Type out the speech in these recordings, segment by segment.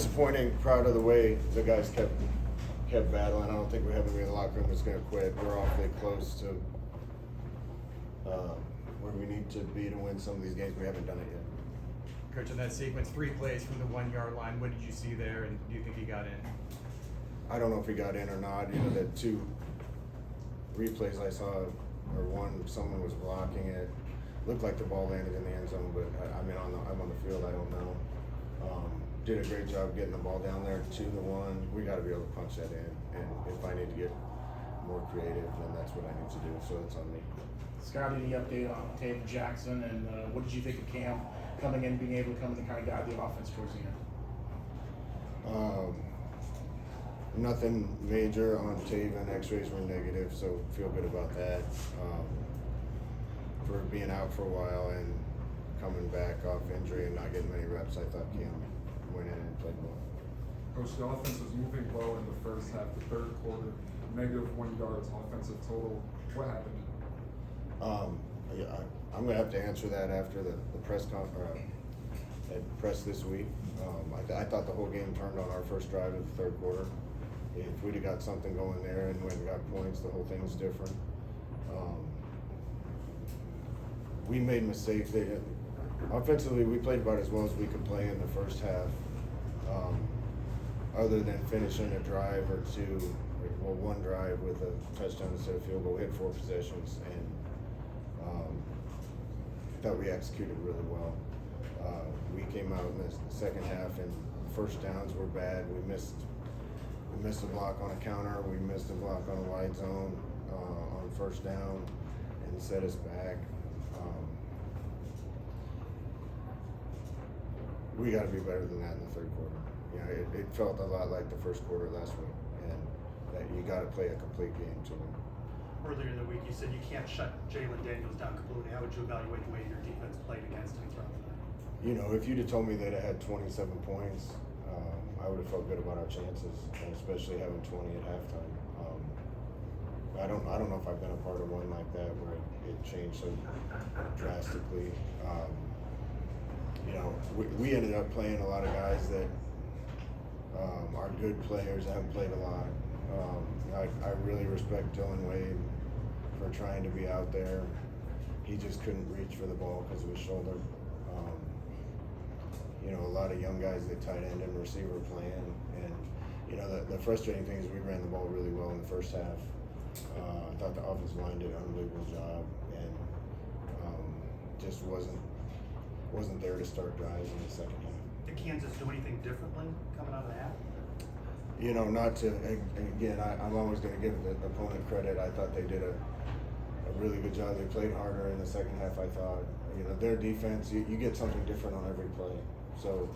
disappointing. Proud of the way the guys kept battling. I don't think we have anybody in the locker room that's going to quit. We're awfully close to where we need to be to win some of these games. We haven't done it yet. Coach, in that sequence, 3 plays from the 1 yard line. What did you see there, and do you think he got in? I don't know if he got in or not. You know, the 2 replays I saw, or one, someone was blocking it. Looked like the ball landed in the end zone, but I'm on the field. I don't know. Did a great job getting the ball down there 2-1. We got to be able to punch that in, and if I need to get more creative, then that's what I need to do. So it's on me. Scott, any update on Taven Jackson, and what did you think of Cam coming in, being able to come in and kind of guide the offense towards the end? Nothing major on Taven. X-rays were negative, so feel good about that. For being out for a while and coming back off injury and not getting many reps, I thought Cam went in and played well. Coach, the offense was moving well in the first half. The third quarter, -1 yards offensive total. What happened? I'm going to have to answer that after the press press this week. I thought the whole game turned on our first drive of the third quarter. If we'd have got something going there and we'd got points, the whole thing's different. We made mistakes. Offensively, we played about as well as we could play in the first half. Other than finishing a drive or 2, well, 1 drive with a touchdown instead of field goal. We had 4 possessions, and thought we executed really well. We came out in the second half, and first downs were bad. We missed a block on a counter. We missed a block on a wide zone on first down, and set us back. We got to be better than that in the third quarter. You know, it felt a lot like the first quarter last week, and that you got to play a complete game to win. Earlier in the week, you said you can't shut Jalen Daniels down completely. How would you evaluate the way your defense played against him throughout the night? You know, if you'd have told me they'd have had 27 points, I would have felt good about our chances, and especially having 20 at halftime. I don't know if I've been a part of one like that where it changed so drastically. You know, we ended up playing a lot of guys that are good players, haven't played a lot. I really respect Dylan Wade for trying to be out there. He just couldn't reach for the ball because of his shoulder. You know, a lot of young guys that tight end and receiver playing. And, you know, the frustrating thing is we ran the ball really well in the first half. I thought the offensive line did an unbelievable job, and just wasn't there to start drives in the second half. Did Kansas do anything differently coming out of the half? You know, not to, again, I'm always going to give the opponent credit. I thought they did a really good job. They played harder in the second half, I thought. You know, their defense, you get something different on every play. So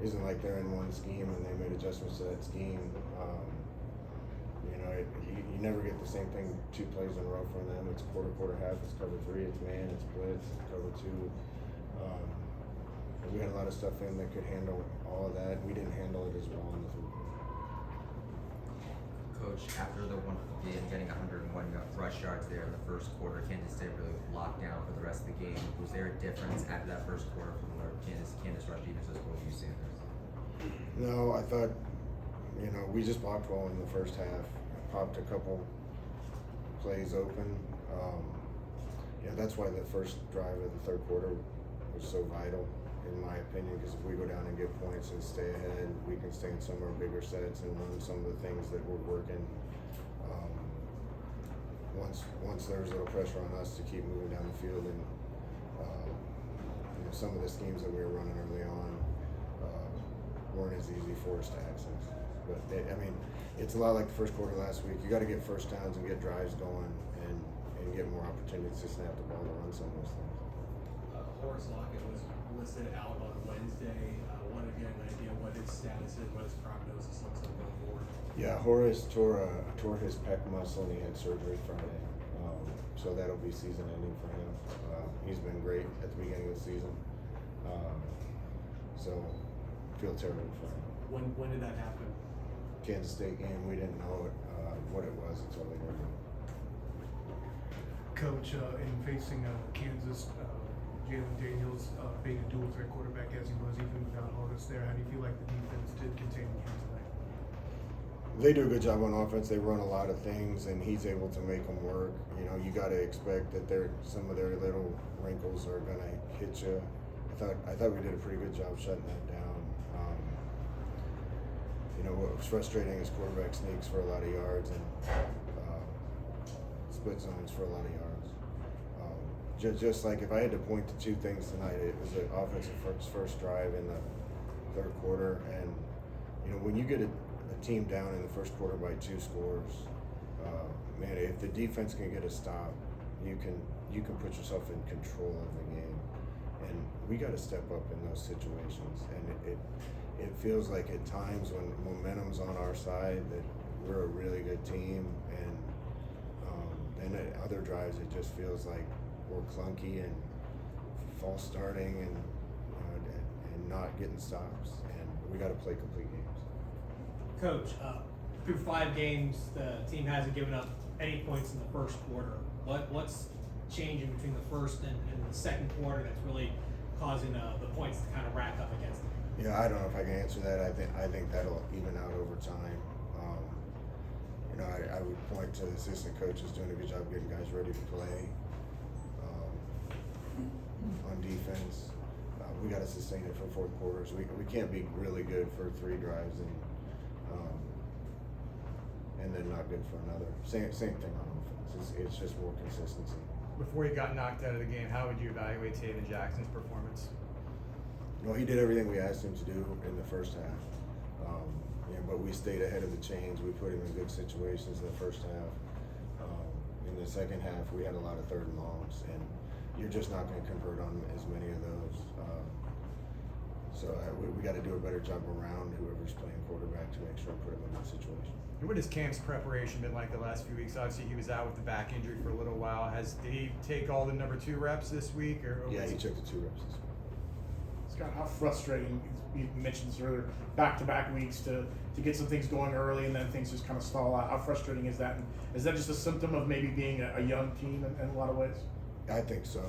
it isn't like they're in one scheme and they made adjustments to that scheme. You know, you never get the same thing 2 plays in a row from them. It's quarter, half, it's cover 3, it's man, it's blitz, it's cover 2. We had a lot of stuff in that could handle all of that. We didn't handle it as well in the third quarter. Coach, after the getting 101 rush yards there in the first quarter, Kansas State really locked down for the rest of the game. Was there a difference after that first quarter from where Kansas rush defense was? What were you seeing there? No, I thought, you know, we just blocked well in the first half. Popped a couple plays open. Yeah, that's why the first drive of the third quarter was so vital, in my opinion, because if we go down and get points and stay ahead, we can stay in some of our bigger sets and run some of the things that we're working. Once there's a little pressure on us to keep moving down the field, and you know, some of the schemes that we were running early on weren't as easy for us to access. But I mean, it's a lot like the first quarter last week. You got to get first downs and get drives going, and get more opportunities to snap the ball to run some of those things. Horace Lockett was listed out on Wednesday. Want to get an idea what his status is, what his prognosis looks like going forward? Yeah, Horace tore his pec muscle and he had surgery Friday. So that'll be season ending for him. He's been great at the beginning of the season. So feel terrible for him. When did that happen? Kansas State game, we didn't know what it was until they were. Coach, in facing Kansas, Jalen Daniels being a dual threat quarterback as he was, even without Horace there, how do you feel like the defense did contain They do a good job on offense. They run a lot of things, and he's able to make them work. You know, you got to expect that some of their little wrinkles are going to hit you. I thought we did a pretty good job shutting that down. You know, what was frustrating is quarterback sneaks for a lot of yards and split zones for a lot of yards. Just like if I had to point to two things tonight, it was the offensive first drive in the third quarter, and you know, when you get a team down in the first quarter by 2 scores, man, if the defense can get a stop, you can put yourself in control of the game, and we got to step up in those situations. And it feels like at times when momentum's on our side that we're a really good team, and then at other drives it just feels like we're clunky and false starting and not getting stops, and we got to play complete games. Coach, through 5 games, the team hasn't given up any points in the first quarter. What's changing between the first and the second quarter that's really causing the points to kind of rack up against them? Yeah, I don't know if I can answer that. I think that'll even out over time. You know, I would point to the assistant coaches doing a good job getting guys ready to play on defense. We got to sustain it for 4 quarters. We can't be really good for 3 drives and then not good for another. Same thing on offense. It's just more consistency. Before he got knocked out of the game, how would you evaluate Taven Jackson's performance? Well, he did everything we asked him to do in the first half. But we stayed ahead of the chains. We put him in good situations in the first half. In the second half, we had a lot of 3rd and longs, and you're just not going to convert on as many of those. So we got to do a better job around whoever's playing quarterback to make sure we put him in that situation. And what has Cam's preparation been like the last few weeks? Obviously, he was out with the back injury for a little while. Did he take all the number 2 reps this week? Yeah, he took the 2 reps this week. Scott, how frustrating, you mentioned this earlier, back-to-back weeks to get some things going early and then things just kind of stall out. How frustrating is that? And is that just a symptom of maybe being a young team in a lot of ways? I think so.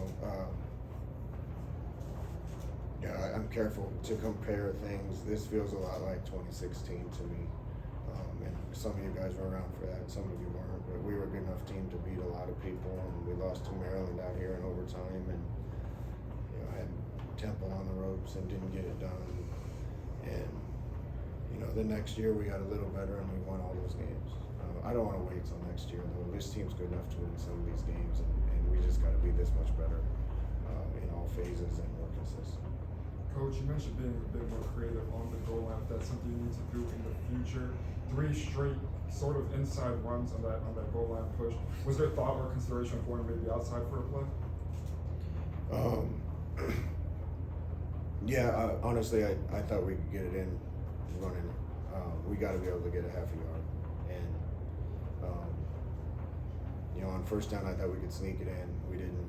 Yeah, I'm careful to compare things. This feels a lot like 2016 to me. And some of you guys were around for that, some of you weren't. But we were a good enough team to beat a lot of people, and we lost to Maryland out here in overtime, and had Temple on the ropes and didn't get it done. And the next year we got a little better and we won all those games. I don't want to wait till next year though. This team's good enough to win some of these games, and we just got to be this much better in all phases and more consistent. Coach, you mentioned being a bit more creative on the goal line. If that's something you need to do in the future. 3 straight sort of inside runs on that goal line push. Was there thought or consideration of going maybe outside for a play? Yeah, honestly, I thought we could get it in running. We got to be able to get a half a yard. And, on first down, I thought we could sneak it in. We didn't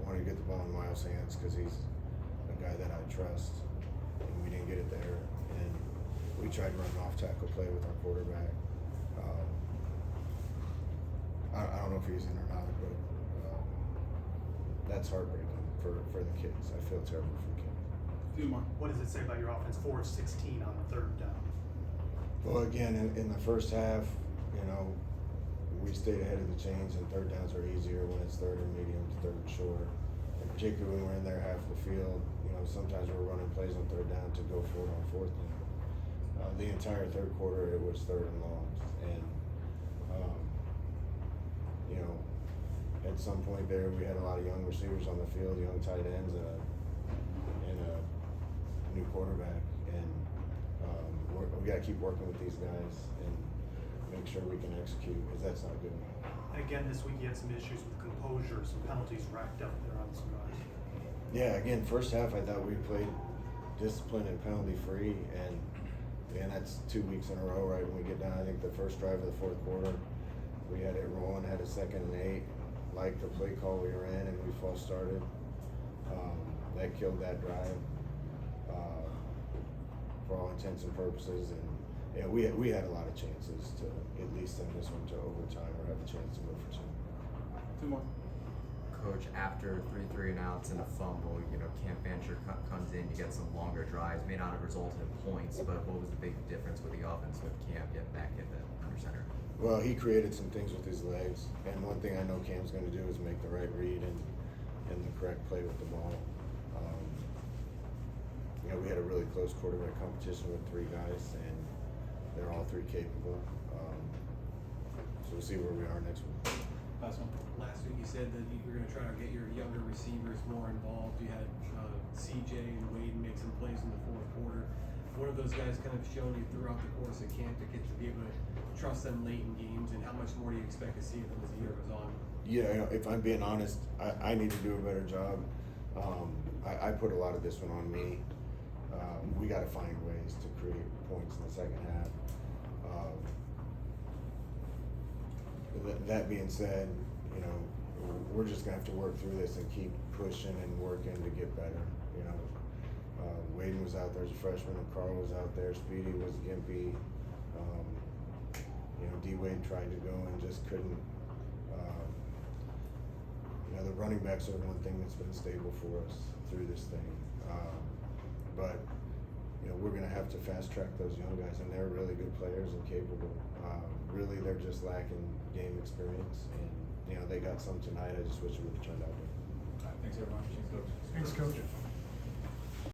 want to get the ball in Miles' hands because he's a guy that I trust. And we didn't get it there. And we tried to run an off-tackle play with our quarterback. I don't know if he's in or not, but that's heartbreaking for the kids. I feel terrible for the kids. What does it say about your offense? 4 of 16 on the 3rd down. Well, again, in the first half, we stayed ahead of the chains, and 3rd downs are easier when it's 3rd and medium to 3rd and short. And particularly when we're in there half the field, sometimes we're running plays on 3rd down to go for it on 4th down. The entire 3rd quarter, it was 3rd and longs, and at some point there, we had a lot of young receivers on the field, young tight ends, and a new quarterback, and we got to keep working with these guys and make sure we can execute, because that's not good enough. Again, this week you had some issues with composure, some penalties racked up there on some guys. Yeah, again, first half I thought we played disciplined and penalty free, and that's 2 weeks in a row. Right when we get down, I think the first drive of the 4th quarter, we had it rolling, had a 2nd and 8. Liked the play call we were in, and we false started. That killed that drive for all intents and purposes. And we had a lot of chances to at least send this one to overtime or have a chance to go for 2. 2 more. Coach, after 3 and outs and a fumble, Cam Fancher comes in, you get some longer drives, may not have resulted in points, but what was the big difference with the offense with Cam getting back in there? Well, he created some things with his legs, and one thing I know Cam's going to do is make the right read and the correct play with the ball. You know, we had a really close quarterback competition with 3 guys, and they're all 3 capable. So we'll see where we are next week. Last one. Last week you said that you were going to try to get your younger receivers more involved. You had CJ and Wade make some plays in the fourth quarter. What have those guys kind of shown you throughout the course of camp to get to be able to trust them late in games, and how much more do you expect to see of them as the year goes on? Yeah, you know, if I'm being honest, I need to do a better job. I put a lot of this one on me. We got to find ways to create points in the second half. That being said, you know, we're just gonna have to work through this and keep pushing and working to get better. You know, Waden was out there as a freshman, and Carl was out there. Speedy was gimpy. You know, D Wade tried to go and just couldn't. You know, the running backs are the one thing that's been stable for us through this thing. But you know, we're gonna have to fast track those young guys, and they're really good players and capable. Really, they're just lacking game experience, and you know, they got some tonight. I just wish it would have turned out better. Thanks, everyone. Thanks, Coach.